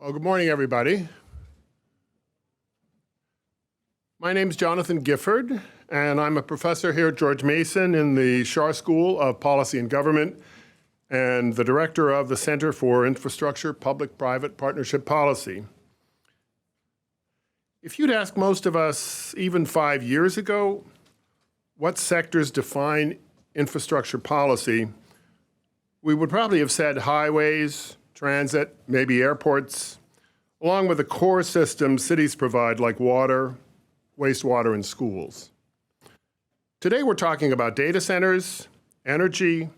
Well, good morning, everybody. My name is Jonathan Gifford, and I'm a professor here at George Mason in the Schar School of Policy and Government and the director of the Center for Infrastructure, Public-Private Partnership Policy. If you'd ask most of us, even 5 years ago, what sectors define infrastructure policy, we would probably have said highways, transit, maybe airports, along with the core systems cities provide like water, wastewater, and schools. Today we're talking about data centers, energy,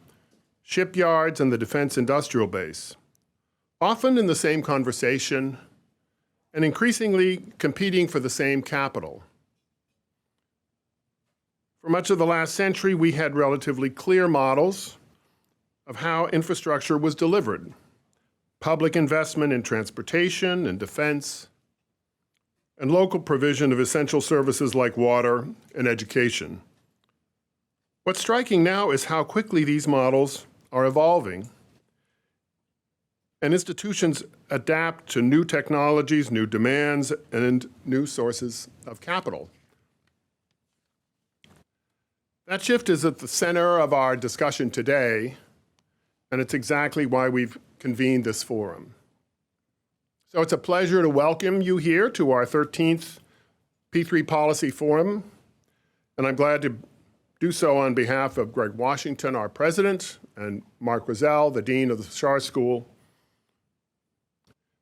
shipyards, and the defense industrial base, often in the same conversation and increasingly competing for the same capital. For much of the last century, we had relatively clear models of how infrastructure was delivered. Public investment in transportation and defense, and local provision of essential services like water and education. What's striking now is how quickly these models are evolving, and institutions adapt to new technologies, new demands, and new sources of capital. That shift is at the center of our discussion today, and it's exactly why we've convened this forum. So it's a pleasure to welcome you here to our 13th P3 Policy Forum, and I'm glad to do so on behalf of Greg Washington, our president, and Mark Rozelle, the dean of the Schar School.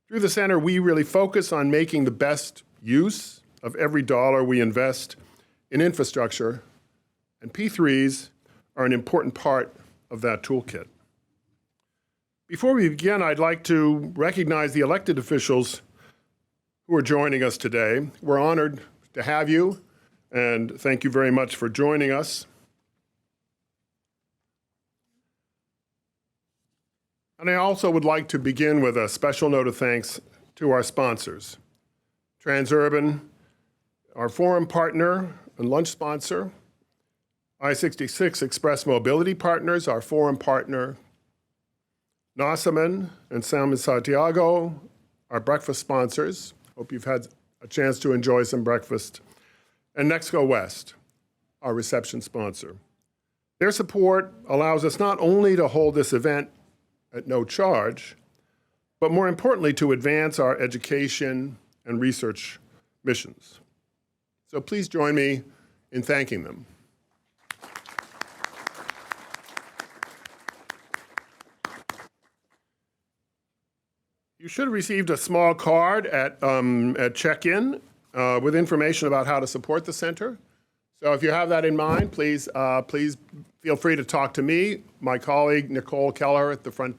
Through the center, we really focus on making the best use of every dollar we invest in infrastructure, and P3s are an important part of that toolkit. Before we begin, I'd like to recognize the elected officials who are joining us today. We're honored to have you, and thank you very much for joining us. And I also would like to begin with a special note of thanks to our sponsors. Transurban, our forum partner and lunch sponsor. I-66 Express Mobility Partners, our forum partner. Nassaman and Salmon Santiago, our breakfast sponsors. Hope you've had a chance to enjoy some breakfast. And Nexco West, our reception sponsor. Their support allows us not only to hold this event at no charge, but more importantly, to advance our education and research missions. So please join me in thanking them. You should have received a small card at check-in with information about how to support the center. So if you have that in mind, please feel free to talk to me, my colleague Nicole Keller at the front,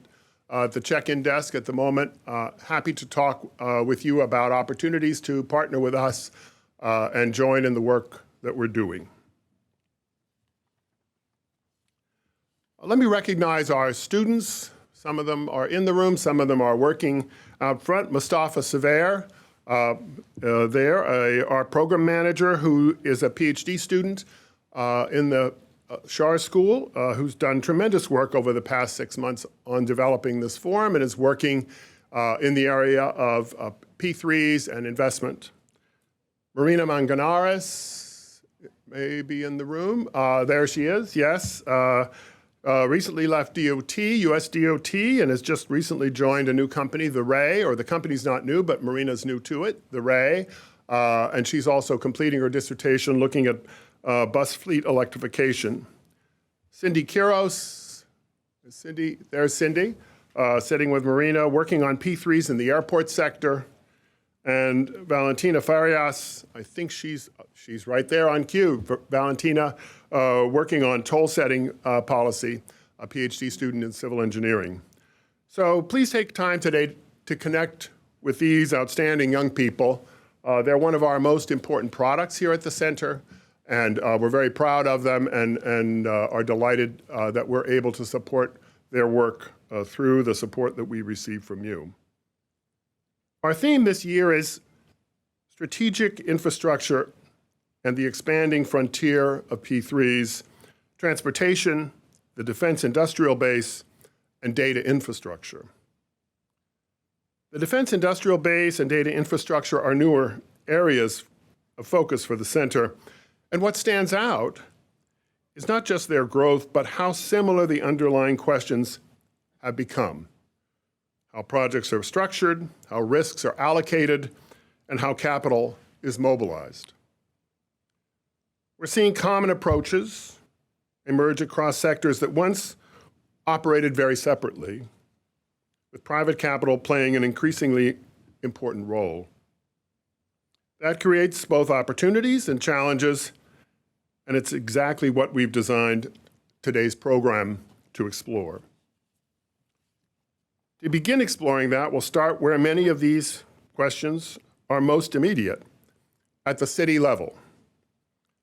at the check-in desk at the moment. Happy to talk with you about opportunities to partner with us and join in the work that we're doing. Let me recognize our students. Some of them are in the room, some of them are working out front. Mustafa Sever, our program manager, who is a PhD student in the Schar School, who's done tremendous work over the past 6 months on developing this forum and is working in the area of P3s and investment. Marina Manganares may be in the room. There she is, yes. Recently left DOT, US DOT, and has just recently joined a new company, the Ray, or the company's not new, but Marina's new to it, the Ray. And she's also completing her dissertation looking at bus fleet electrification. Cindy Quiros, there's Cindy, sitting with Marina, working on P3s in the airport sector. And Valentina Farias, I think she's right there on cue. Valentina, working on toll setting policy, a PhD student in civil engineering. So please take time today to connect with these outstanding young people. They're one of our most important products here at the center, and we're very proud of them and are delighted that we're able to support their work through the support that we receive from you. Our theme this year is strategic infrastructure and the expanding frontier of P3s, transportation, the defense industrial base, and data infrastructure. The defense industrial base and data infrastructure are newer areas of focus for the center. And what stands out is not just their growth, but how similar the underlying questions have become. How projects are structured, how risks are allocated, and how capital is mobilized. We're seeing common approaches emerge across sectors that once operated very separately, with private capital playing an increasingly important role. That creates both opportunities and challenges, and it's exactly what we've designed today's program to explore. To begin exploring that, we'll start where many of these questions are most immediate, at the city level.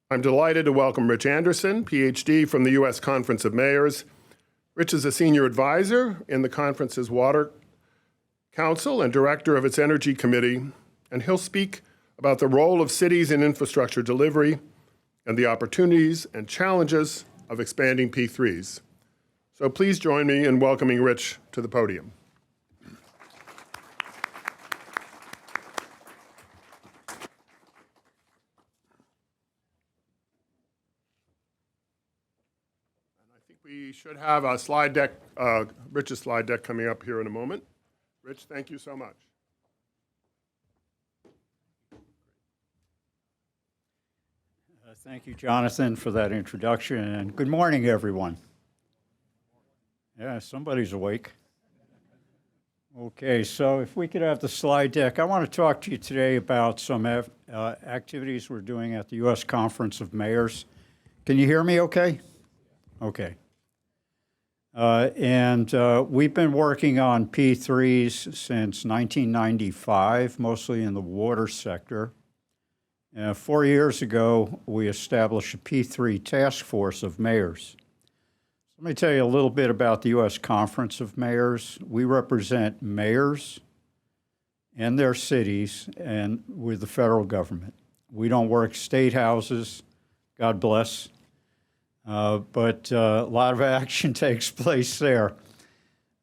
I'm delighted to welcome Rich Anderson, PhD from the U.S. Conference of Mayors. Rich is a senior advisor in the conference's Water Council and director of its Energy Committee, and he'll speak about the role of cities in infrastructure delivery and the opportunities and challenges of expanding P3s. So please join me in welcoming Rich to the podium. We should have a slide deck, Rich's slide deck coming up here in a moment. Rich, thank you so much. Thank you, Jonathan, for that introduction, and good morning, everyone. Yeah, somebody's awake. Okay, so if we could have the slide deck, I want to talk to you today about some activities we're doing at the U.S. Conference of Mayors. Can you hear me okay? Okay. We've been working on P3s since 1995, mostly in the water sector. 4 years ago, we established a P3 task force of mayors. Let me tell you a little bit about the U.S. Conference of Mayors. We represent mayors and their cities and with the federal government. We don't work state houses, God bless. But a lot of action takes place there.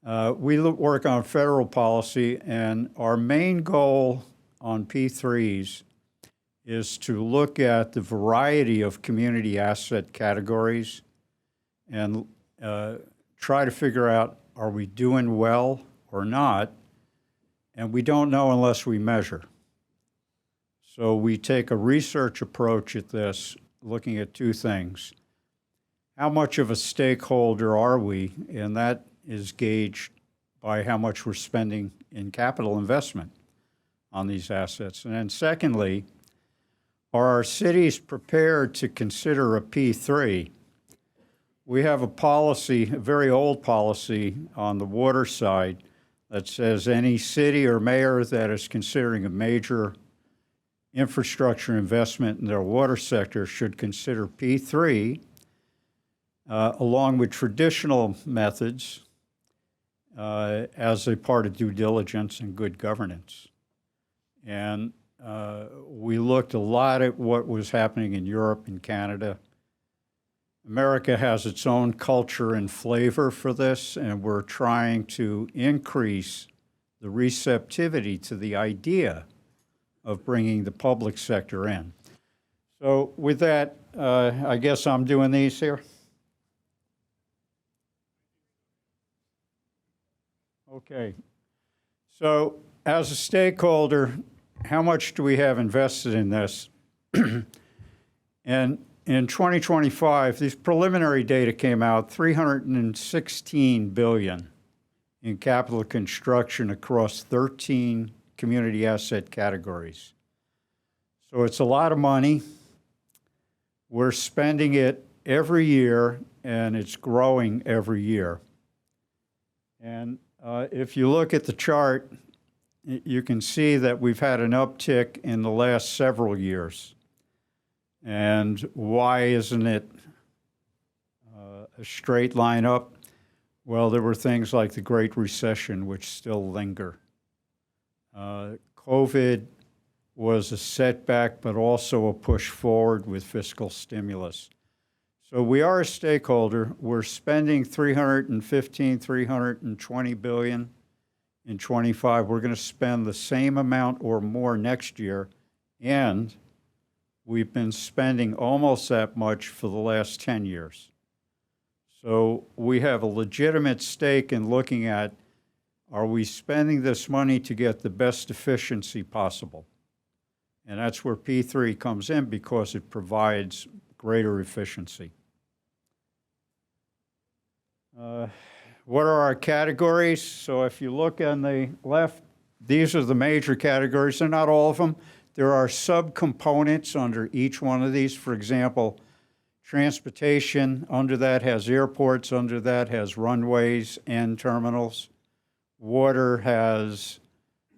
We work on federal policy, and our main goal on P3s is to look at the variety of community asset categories and try to figure out, are we doing well or not? And we don't know unless we measure. So we take a research approach at this, looking at two things. How much of a stakeholder are we? And that is gauged by how much we're spending in capital investment on these assets. And then secondly, are our cities prepared to consider a P3? We have a policy, a very old policy on the water side that says any city or mayor that is considering a major infrastructure investment in their water sector should consider P3 along with traditional methods as a part of due diligence and good governance. And we looked a lot at what was happening in Europe and Canada. America has its own culture and flavor for this, and we're trying to increase the receptivity to the idea of bringing the public sector in. So with that, I guess I'm doing these here. Okay, so as a stakeholder, how much do we have invested in this? And in 2025, these preliminary data came out, $316 billion in capital construction across 13 community asset categories. So it's a lot of money. We're spending it every year, and it's growing every year. And if you look at the chart, you can see that we've had an uptick in the last several years. And why isn't it a straight line up? Well, there were things like the Great Recession, which still linger. COVID was a setback, but also a push forward with fiscal stimulus. So we are a stakeholder. We're spending $320 billion in '25. We're going to spend the same amount or more next year, and we've been spending almost that much for the last 10 years. So we have a legitimate stake in looking at, are we spending this money to get the best efficiency possible? And that's where P3 comes in, because it provides greater efficiency. What are our categories? So if you look on the left, these are the major categories. They're not all of them. There are subcomponents under each one of these. For example, transportation, under that has airports, under that has runways and terminals. Water has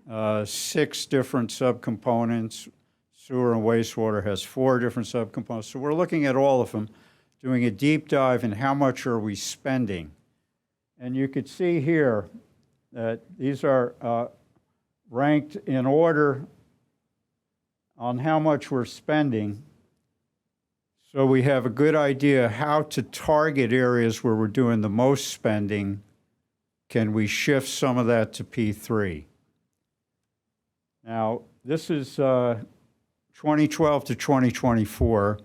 6 different subcomponents. Sewer and wastewater has 4 different subcomponents. So we're looking at all of them, doing a deep dive in how much are we spending. And you could see here that these are ranked in order on how much we're spending. So we have a good idea how to target areas where we're doing the most spending. Can we shift some of that to P3? Now, this is 2012 to 2024.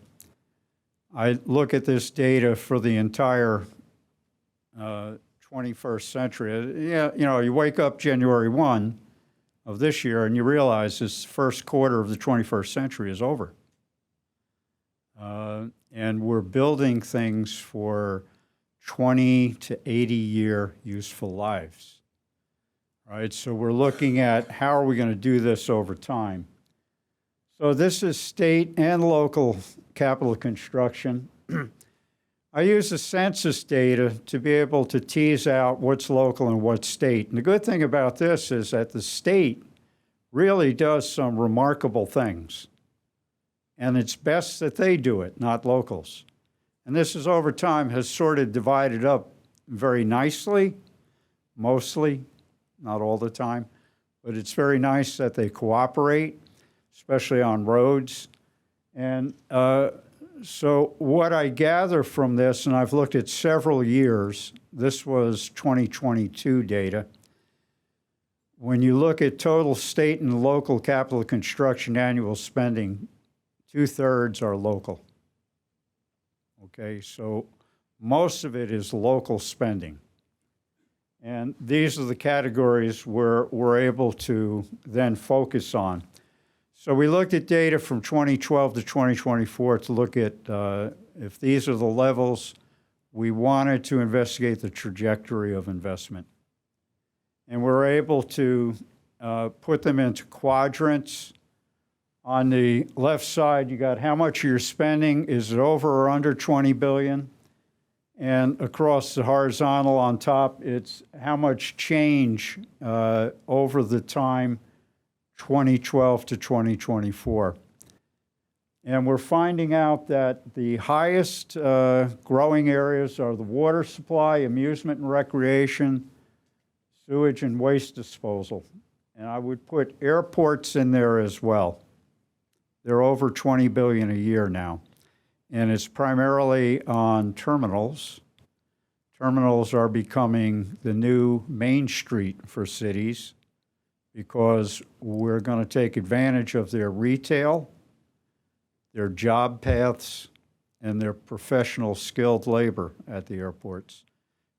I look at this data for the entire 21st century. Yeah, you know, you wake up January 1 of this year and you realize this first quarter of the 21st century is over. And we're building things for 20 to 80 year useful lives. Right? So we're looking at how are we going to do this over time. So this is state and local capital construction. I use the census data to be able to tease out what's local and what's state. And the good thing about this is that the state really does some remarkable things. And it's best that they do it, not locals. And this is over time has sort of divided up very nicely, mostly, not all the time, but it's very nice that they cooperate, especially on roads. And so what I gather from this, and I've looked at several years, this was 2022 data. When you look at total state and local capital construction annual spending, 2/3 are local. Okay, so most of it is local spending. And these are the categories where we're able to then focus on. So we looked at data from 2012 to 2024 to look at if these are the levels, we wanted to investigate the trajectory of investment. And we're able to put them into quadrants. On the left side, you got how much you're spending. Is it over or under 20 billion? And across the horizontal on top, it's how much change over the time 2012 to 2024. And we're finding out that the highest growing areas are the water supply, amusement and recreation, sewage and waste disposal. And I would put airports in there as well. They're over 20 billion a year now. And it's primarily on terminals. Terminals are becoming the new main street for cities because we're going to take advantage of their retail, their job paths, and their professional skilled labor at the airports.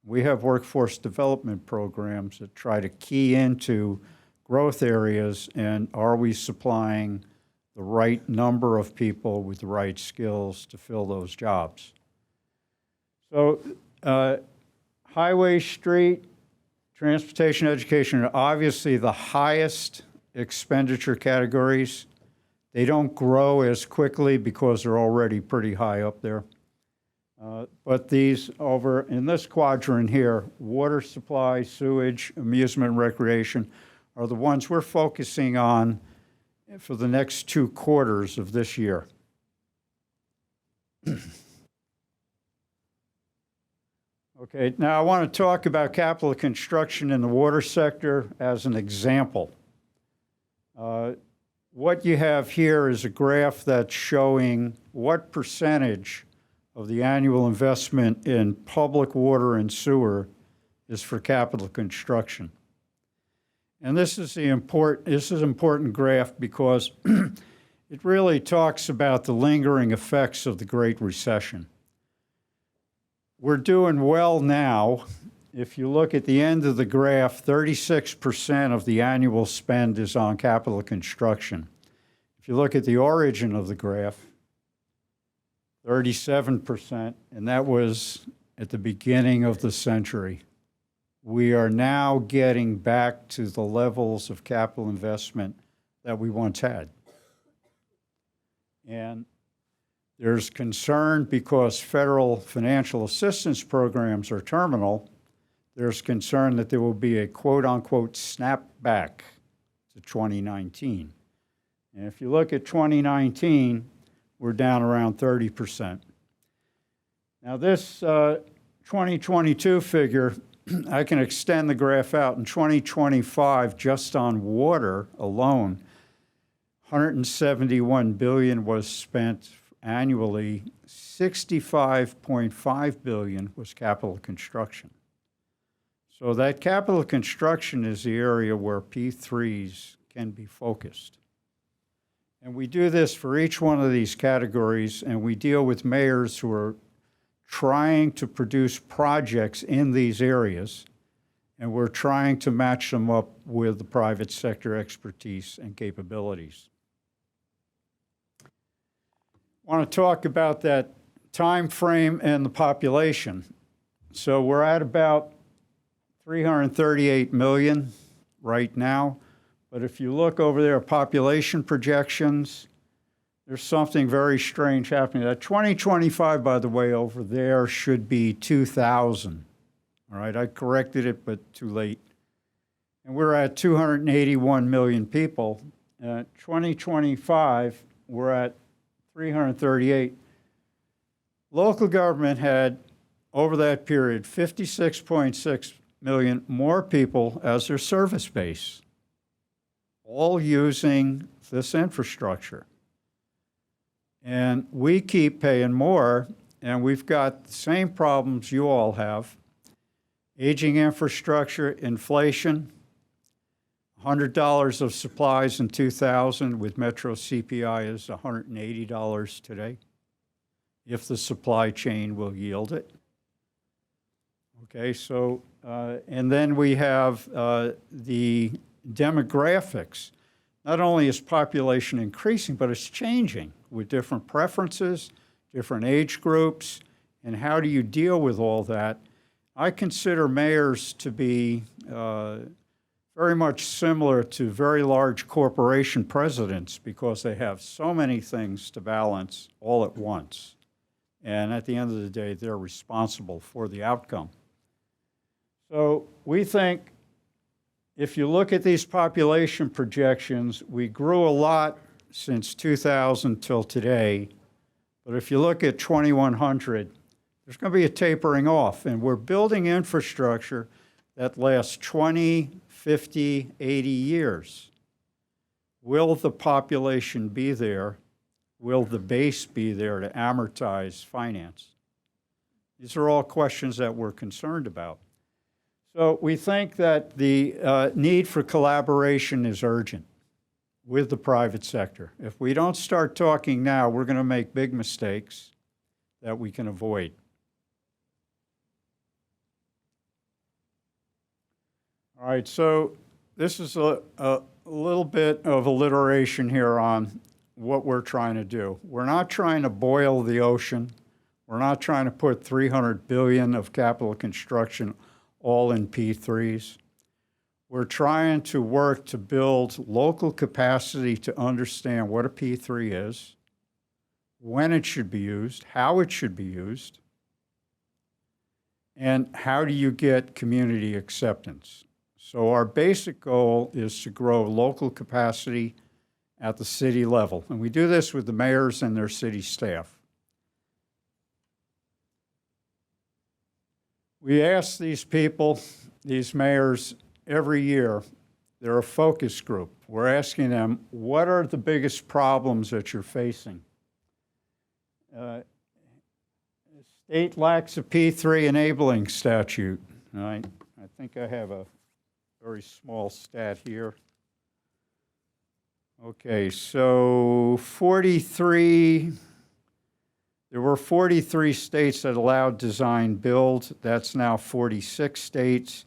We have workforce development programs that try to key into growth areas and are we supplying the right number of people with the right skills to fill those jobs. So highway, street, transportation, education are obviously the highest expenditure categories. They don't grow as quickly because they're already pretty high up there. But these over in this quadrant here, water supply, sewage, amusement, and recreation, are the ones we're focusing on for the next 2 quarters of this year. Okay, now I want to talk about capital construction in the water sector as an example. What you have here is a graph that's showing what percentage of the annual investment in public water and sewer is for capital construction. And this is an important graph because it really talks about the lingering effects of the Great Recession. We're doing well now. If you look at the end of the graph, 36% of the annual spend is on capital construction. If you look at the origin of the graph, 37%, and that was at the beginning of the century. We are now getting back to the levels of capital investment that we once had. And there's concern because federal financial assistance programs are terminal. There's concern that there will be a quote-unquote snapback to 2019. And if you look at 2019, we're down around 30%. Now this 2022 figure, I can extend the graph out. In 2025, just on water alone, $171 billion was spent annually. $65.5 billion was capital construction. So that capital construction is the area where P3s can be focused. And we do this for each one of these categories, and we deal with mayors who are trying to produce projects in these areas, and we're trying to match them up with the private sector expertise and capabilities. I want to talk about that time frame and the population. So we're at about 338 million right now. But if you look over there, population projections, there's something very strange happening. That 2025, by the way, over there should be 2,000. All right, I corrected it, but too late. And we're at 281 million people. 2025, we're at 338. Local government had, over that period, 56.6 million more people as their service base, all using this infrastructure. And we keep paying more, and we've got the same problems you all have. Aging infrastructure, inflation, $100 of supplies in 2000 with Metro CPI is $180 today, if the supply chain will yield it. Okay, so, and then we have the demographics. Not only is population increasing, but it's changing with different preferences, different age groups, and how do you deal with all that? I consider mayors to be very much similar to very large corporation presidents because they have so many things to balance all at once. And at the end of the day, they're responsible for the outcome. So we think if you look at these population projections, we grew a lot since 2000 till today. But if you look at 2100, there's going to be a tapering off. And we're building infrastructure that lasts 20, 50, 80 years. Will the population be there? Will the base be there to amortize finance? These are all questions that we're concerned about. So we think that the need for collaboration is urgent with the private sector. If we don't start talking now, we're going to make big mistakes that we can avoid. All right, so this is a little bit of alliteration here on what we're trying to do. We're not trying to boil the ocean. We're not trying to put $300 billion of capital construction all in P3s. We're trying to work to build local capacity to understand what a P3 is, when it should be used, how it should be used, and how do you get community acceptance. So our basic goal is to grow local capacity at the city level. And we do this with the mayors and their city staff. We ask these people, these mayors, every year, they're a focus group. We're asking them, what are the biggest problems that you're facing? The state lacks a P3 enabling statute. I think I have a very small stat here. Okay, so there were 43 states that allowed design build. That's now 46 states.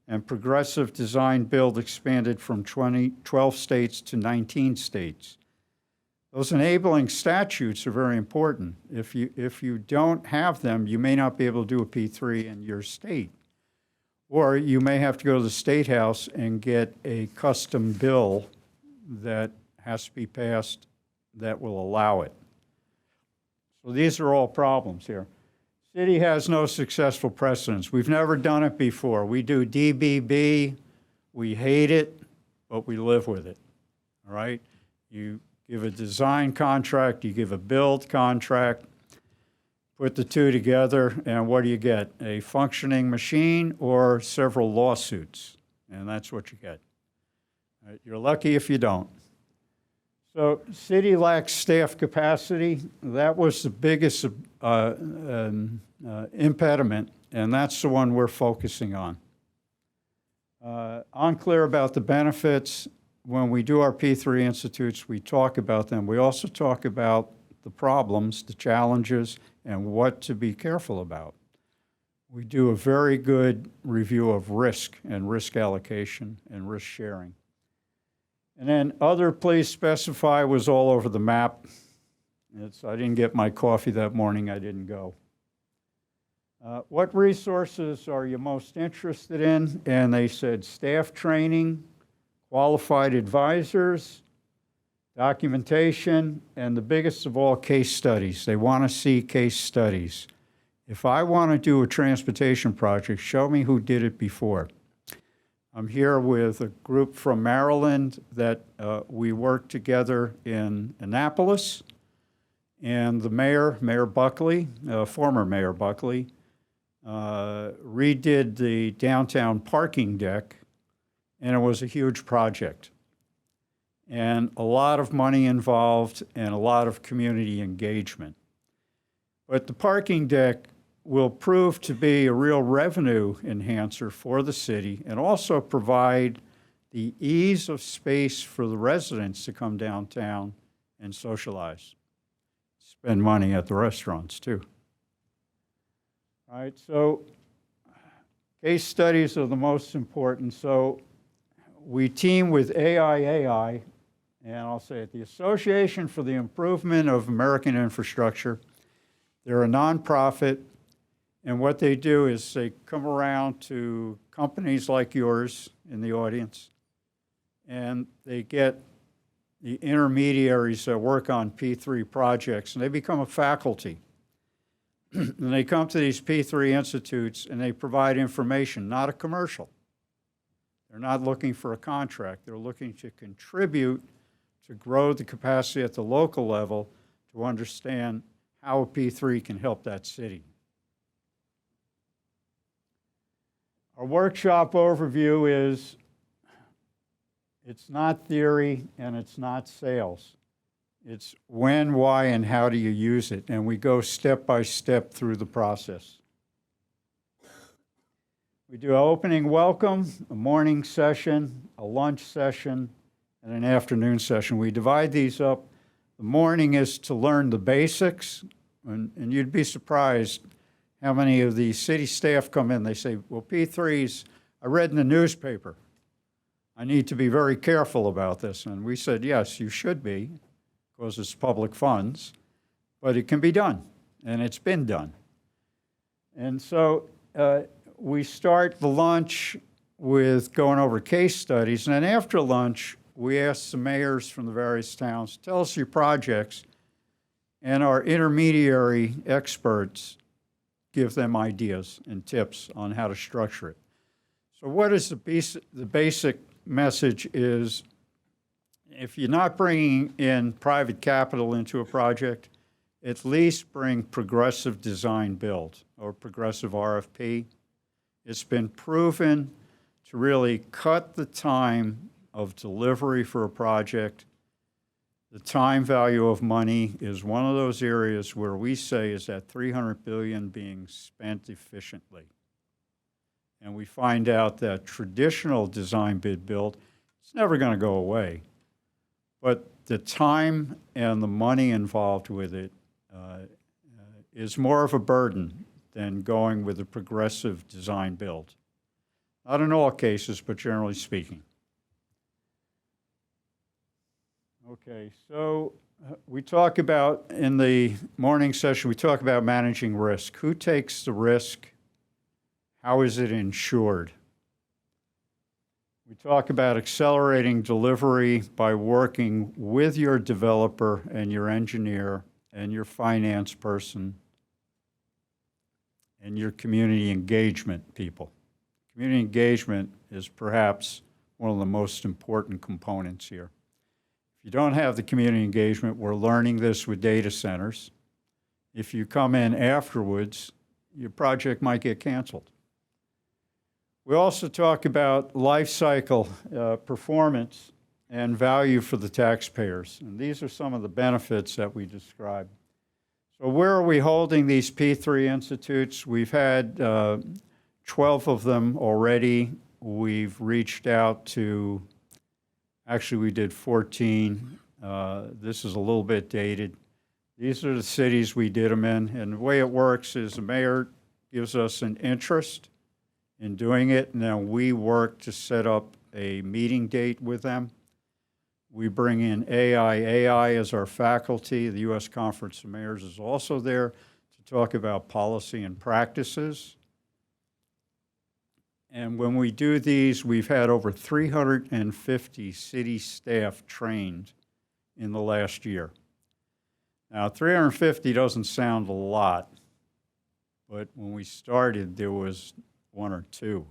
And progressive design build expanded from 12 states to 19 states. Those enabling statutes are very important. If you don't have them, you may not be able to do a P3 in your state. Or you may have to go to the State House and get a custom bill that has to be passed that will allow it. So these are all problems here. City has no successful precedents. We've never done it before. We do DBB, we hate it, but we live with it, all right? You give a design contract, you give a build contract, put the two together, and what do you get? A functioning machine or several lawsuits, and that's what you get. All right, you're lucky if you don't. So city lacks staff capacity. That was the biggest impediment, and that's the one we're focusing on. Unclear about the benefits. When we do our P3 institutes, we talk about them. We also talk about the problems, the challenges, and what to be careful about. We do a very good review of risk and risk allocation and risk sharing. And then other, please specify, was all over the map. I didn't get my coffee that morning, I didn't go. What resources are you most interested in? And they said staff training, qualified advisors, documentation, and the biggest of all, case studies. They want to see case studies. If I want to do a transportation project, show me who did it before. I'm here with a group from Maryland that we worked together in Annapolis, and the mayor, Mayor Buckley, former Mayor Buckley, redid the downtown parking deck, and it was a huge project. And a lot of money involved and a lot of community engagement. But the parking deck will prove to be a real revenue enhancer for the city and also provide the ease of space for the residents to come downtown and socialize. Spend money at the restaurants too. All right, so case studies are the most important. So we team with AIAI, and I'll say it, the Association for the Improvement of American Infrastructure. They're a nonprofit. And what they do is they come around to companies like yours in the audience, and they get the intermediaries that work on P3 projects, and they become a faculty. And they come to these P3 institutes, and they provide information, not a commercial. They're not looking for a contract. They're looking to contribute to grow the capacity at the local level to understand how a P3 can help that city. Our workshop overview is, it's not theory and it's not sales. It's when, why, and how do you use it? And we go step by step through the process. We do an opening welcome, a morning session, a lunch session, and an afternoon session. We divide these up. The morning is to learn the basics, and you'd be surprised how many of the city staff come in. They say, well, P3s, I read in the newspaper. I need to be very careful about this. And we said, yes, you should be, because it's public funds, but it can be done, and it's been done. And so we start the lunch with going over case studies, and then after lunch, we ask the mayors from the various towns, tell us your projects, and our intermediary experts give them ideas and tips on how to structure it. So what is the basic message is, if you're not bringing in private capital into a project, at least bring progressive design build or progressive RFP. It's been proven to really cut the time of delivery for a project. The time value of money is one of those areas where we say is that $300 billion being spent efficiently. and we find out that traditional design bid build, it's never going to go away. But the time and the money involved with it is more of a burden than going with a progressive design build. Not in all cases, but generally speaking. Okay, so we talk about, in the morning session, we talk about managing risk. Who takes the risk? How is it insured? We talk about accelerating delivery by working with your developer and your engineer and your finance person and your community engagement people. Community engagement is perhaps one of the most important components here. If you don't have the community engagement, we're learning this with data centers. If you come in afterwards, your project might get canceled. We also talk about life cycle performance and value for the taxpayers. And these are some of the benefits that we describe. So where are we holding these P3 institutes? We've had 12 of them already. We've reached out to, actually we did 14. This is a little bit dated. These are the cities we did them in. And the way it works is the mayor gives us an interest in doing it, and then we work to set up a meeting date with them. We bring in AI as our faculty. The U.S. Conference of Mayors is also there to talk about policy and practices. And when we do these, we've had over 350 city staff trained in the last year. Now, 350 doesn't sound a lot, but when we started, there was 1 or 2.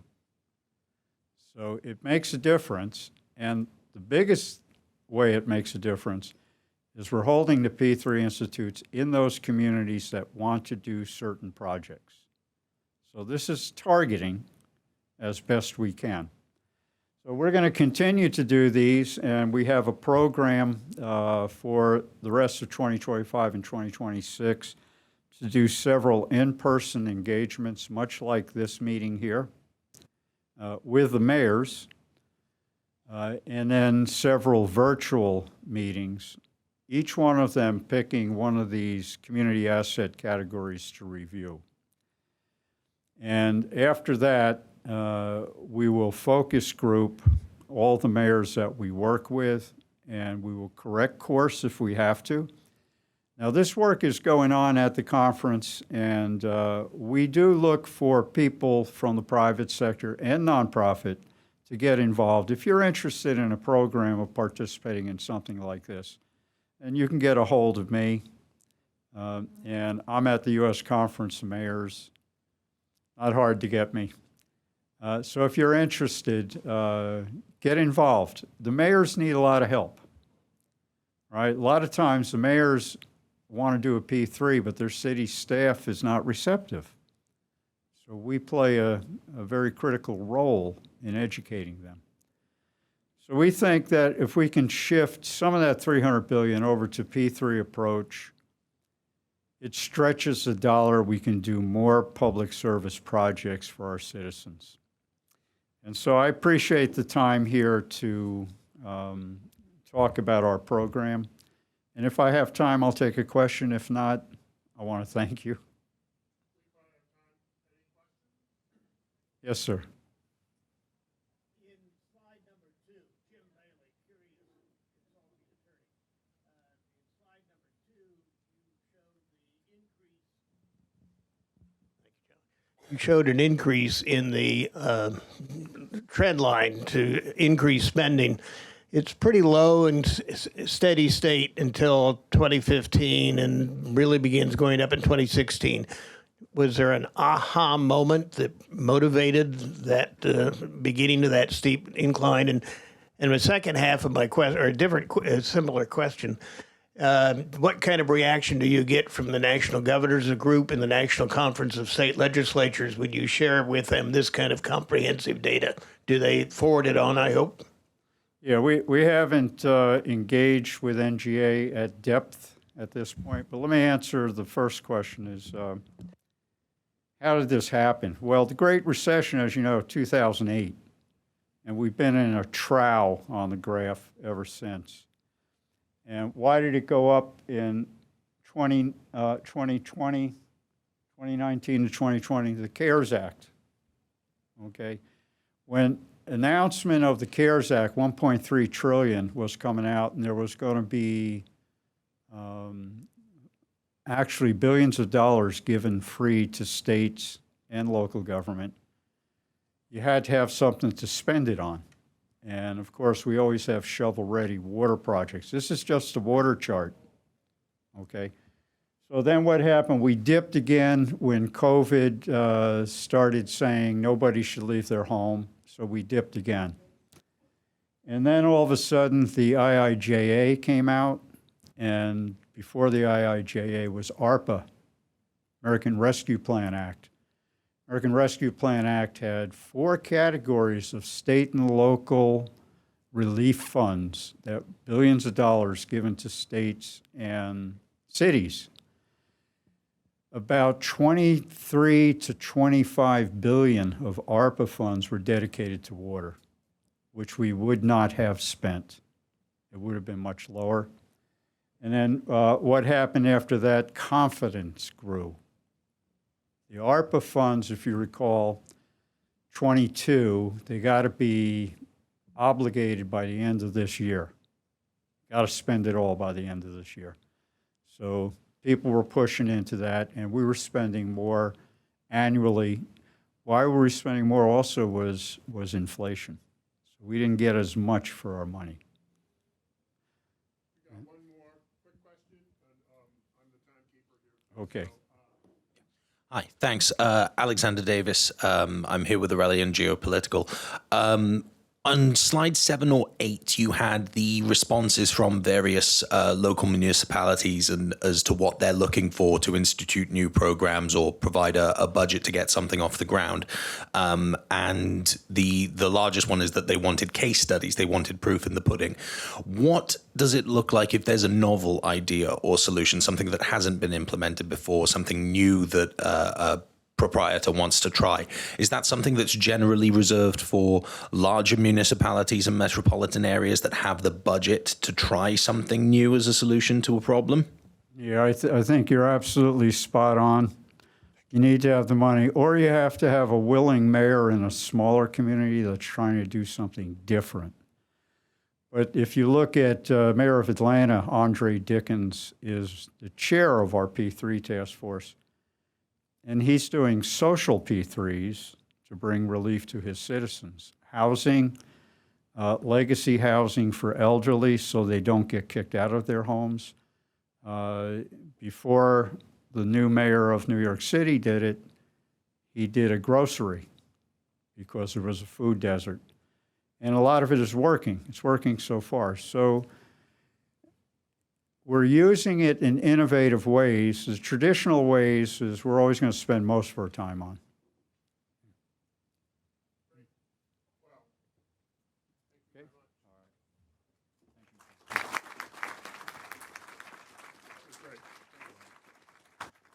So it makes a difference, and the biggest way it makes a difference is we're holding the P3 institutes in those communities that want to do certain projects. So this is targeting as best we can. So we're going to continue to do these, and we have a program for the rest of 2025 and 2026 to do several in-person engagements, much like this meeting here, with the mayors, and then several virtual meetings, each one of them picking one of these community asset categories to review. And after that, we will focus group all the mayors that we work with, and we will correct course if we have to. Now, this work is going on at the conference, and we do look for people from the private sector and nonprofit to get involved. If you're interested in a program of participating in something like this, then you can get a hold of me. And I'm at the U.S. Conference of Mayors. Not hard to get me. So if you're interested, get involved. The mayors need a lot of help, right? A lot of times the mayors want to do a P3, but their city staff is not receptive. So we play a very critical role in educating them. So we think that if we can shift some of that $300 billion over to P3 approach, it stretches the dollar. We can do more public service projects for our citizens. And so I appreciate the time here to talk about our program. And if I have time, I'll take a question. If not, I want to thank you. Yes, sir. In slide number 2, Jim Bailey, curious consulting attorney. In slide number 2, you showed an increase in the trend line to increase spending. It's pretty low and steady state until 2015 and really begins going up in 2016. Was there an aha moment that motivated that beginning of that steep incline? And the second half of my question, or a similar question, what kind of reaction do you get from the National Governors Group and the National Conference of State Legislatures when you share with them this kind of comprehensive data? Do they forward it on, I hope? Yeah, we haven't engaged with NGA at depth at this point, but let me answer the first question is, How did this happen? Well, the Great Recession, as you know, 2008, and we've been in a trough on the graph ever since. And why did it go up in 2019 to 2020? The CARES Act, okay? When announcement of the CARES Act, 1.3 trillion was coming out, and there was going to be actually billions of dollars given free to states and local government. You had to have something to spend it on. And of course, we always have shovel-ready water projects. This is just a water chart, okay? So then what happened? We dipped again when COVID started saying nobody should leave their home, so we dipped again. And then all of a sudden, the IIJA came out, and before the IIJA was ARPA, American Rescue Plan Act. American Rescue Plan Act had 4 categories of state and local relief funds, that billions of dollars given to states and cities. About 23 to 25 billion of ARPA funds were dedicated to water, which we would not have spent. It would have been much lower. And then what happened after that? Confidence grew. The ARPA funds, if you recall, 22, they got to be obligated by the end of this year. Got to spend it all by the end of this year. So people were pushing into that, and we were spending more annually. Why were we spending more also was inflation. So we didn't get as much for our money. We got one more quick question, and I'm the timekeeper here. Okay. Hi, thanks. Alexander Davis. I'm here with Aurelian Geopolitical. On slide 7 or 8, you had the responses from various local municipalities and as to what they're looking for to institute new programs or provide a budget to get something off the ground. And the largest one is that they wanted case studies. They wanted proof in the pudding. What does it look like if there's a novel idea or solution, something that hasn't been implemented before, something new that a proprietor wants to try? Is that something that's generally reserved for larger municipalities and metropolitan areas that have the budget to try something new as a solution to a problem? Yeah, I think you're absolutely spot on. You need to have the money, or you have to have a willing mayor in a smaller community that's trying to do something different. But if you look at Mayor of Atlanta, Andre Dickens is the chair of our P3 task force. And he's doing social P3s to bring relief to his citizens. Housing, legacy housing for elderly so they don't get kicked out of their homes. Before the new mayor of New York City did it, he did a grocery because there was a food desert. And a lot of it is working. It's working so far. So we're using it in innovative ways. The traditional ways is we're always going to spend most of our time on.